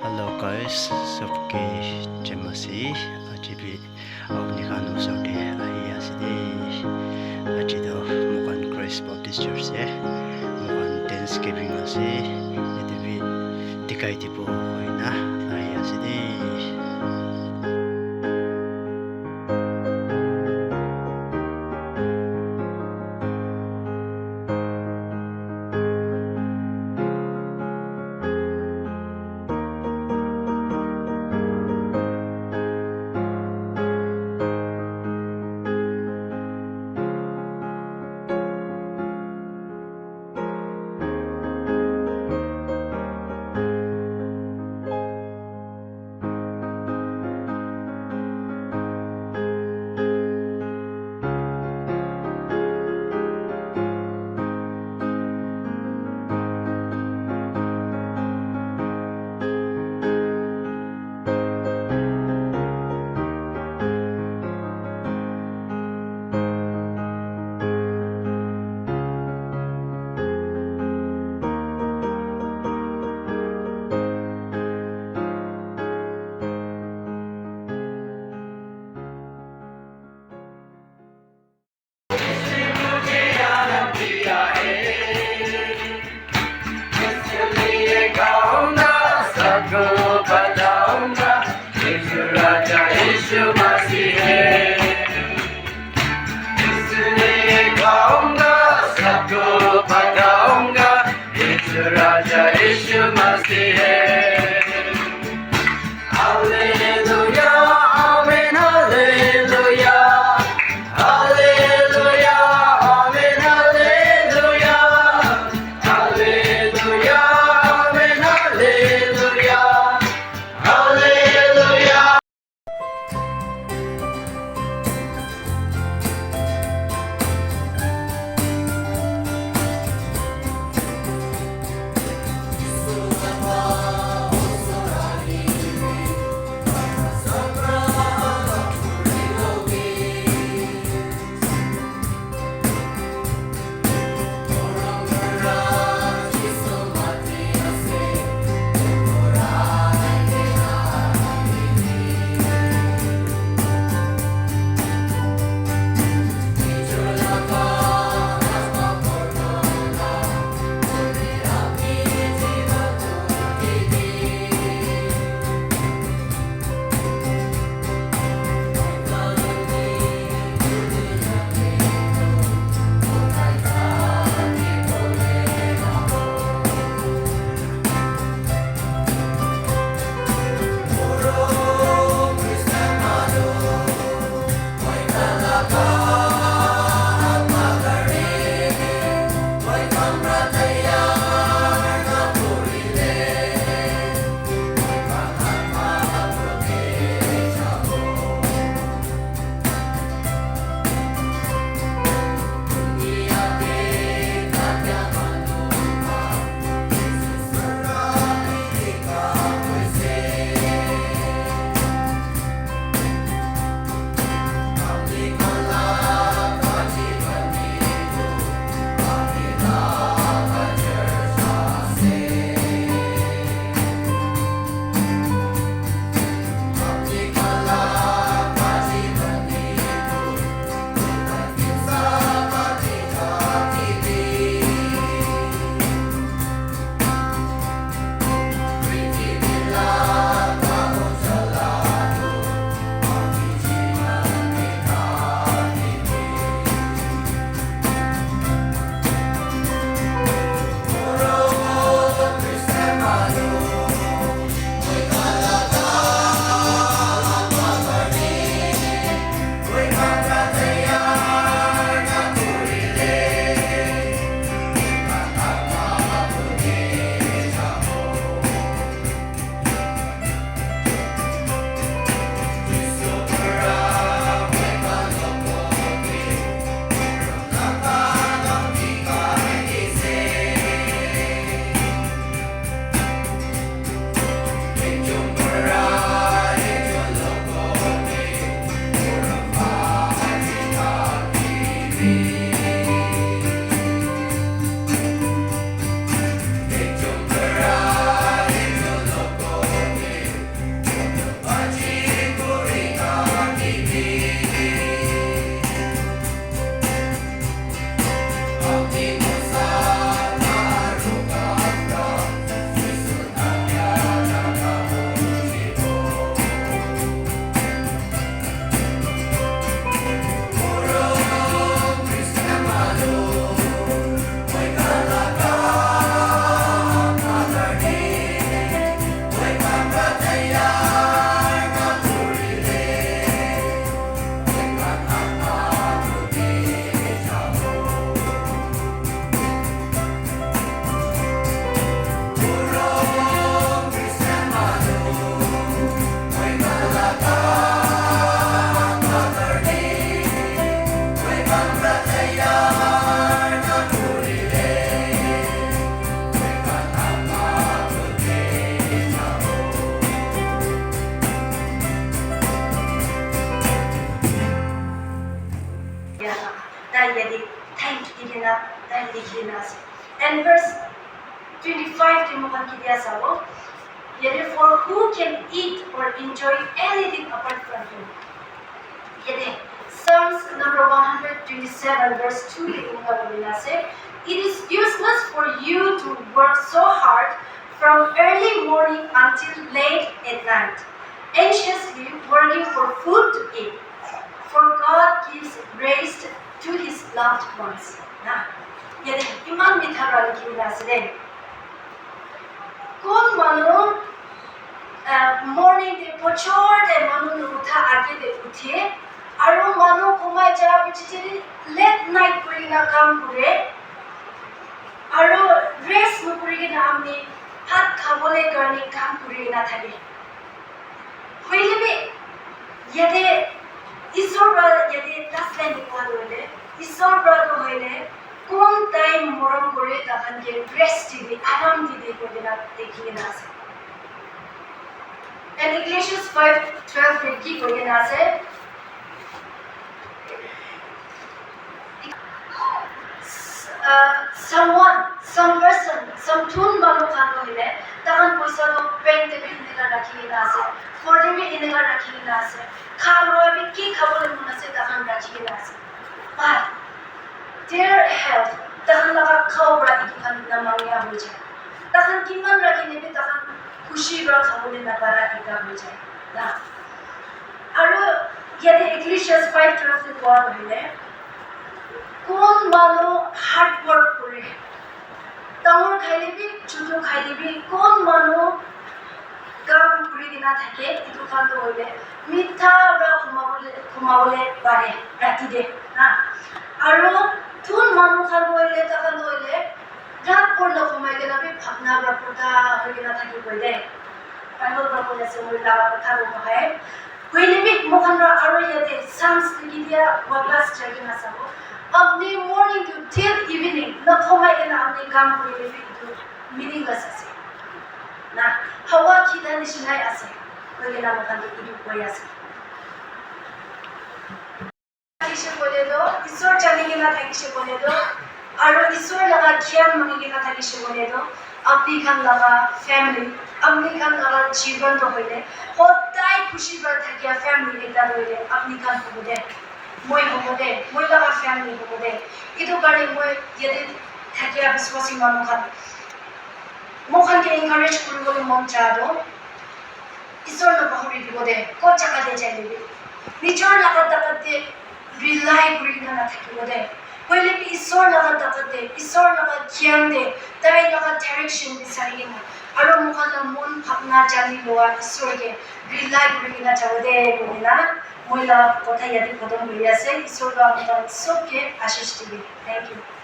Hello guys, सबके जय मसीह आज भी अपने खानों सोते आई आसिदे आज तो मुकान Grace Baptist Church है मुकान Thanksgiving आसे ये भी दिखाई दिपो कोई ना आई आसिदे yadi thank digina dai likhina ase. And verse 25 timokan kidia sabo yadi for who can eat or enjoy anything apart from him. Yadi Psalms number 127 verse 2 timokan say it is useless for you to work so hard from early morning until late at night, anxiously working for food to eat. For God gives rest to His loved ones. Yadi iman mithara likina ase. Kon manu morning de pochor de manu utha age de uthe, aru manu kumai jara pichiri late night kurina kam kure. Aru rest nukurigina amni hat khabole garni kam kurigina thake. Hoilebi yade Isor bra yade last line nikwa hoile Isor bra to hoile kon time moram kore takhan ke rest di aram di kodina dekhina ase. And Ecclesiastes 5:12 में की kodina ase some person, some tune banu khano hile, tahan poisa to bank te bhi indika rakhi na ase, khorde bhi indika rakhi na ase, khalo bhi ki khabole mun ase tahan rakhi na ase. But their health tahan laga khau bra ikan na mangya ho jay. Tahan kiman rakhi ne bhi tahan khushi bra khabole na para ika ho jay. Na. Aro yade Ecclesiastes 5:12 में कौन हile kon manu hard work kore tamur khaile bhi chutu khaile bhi kon manu kam kuri gina thake itu khan to hoile mitha ra khumabole pare rati de na aro thun manu khan hoile ta khan hoile rat por na khumai gina bhi phapna ra pota hoigina thaki koile bible ra kole se moi la katha ro hai hoile bhi mokhan ra aro yate psalms likhia wablas chagina sabo अपने morning to till evening na khomai na apne kaam kore le meaningless ase na hawa khida nishnai ase koile na mokhan to idu koi ase kishe kole do isor jani gina thakishe kole do aro isor laga gyan mangi gina thakishe kole do apni khan laga family apni khan laga jiban to hoile hotai khushi bar thakia family ekta hoile apni khan hobe moi hobode moi laga family hobode idu kare moi yede thakia biswasi manu khan mokhan ke encourage kuribole mon chado isor na bahuri dibode ko chaka de jaile nijor laga takate rely kurina na thakibode hoile bi isor laga takate isor laga gyan de tai laga direction bisari na aro mokhan la mon phapna jani loa isor ke rely kurina chawde bolina moi la kotha yadi khodon hoyi ase isor ga amta sobke ashish dibe. Thank you.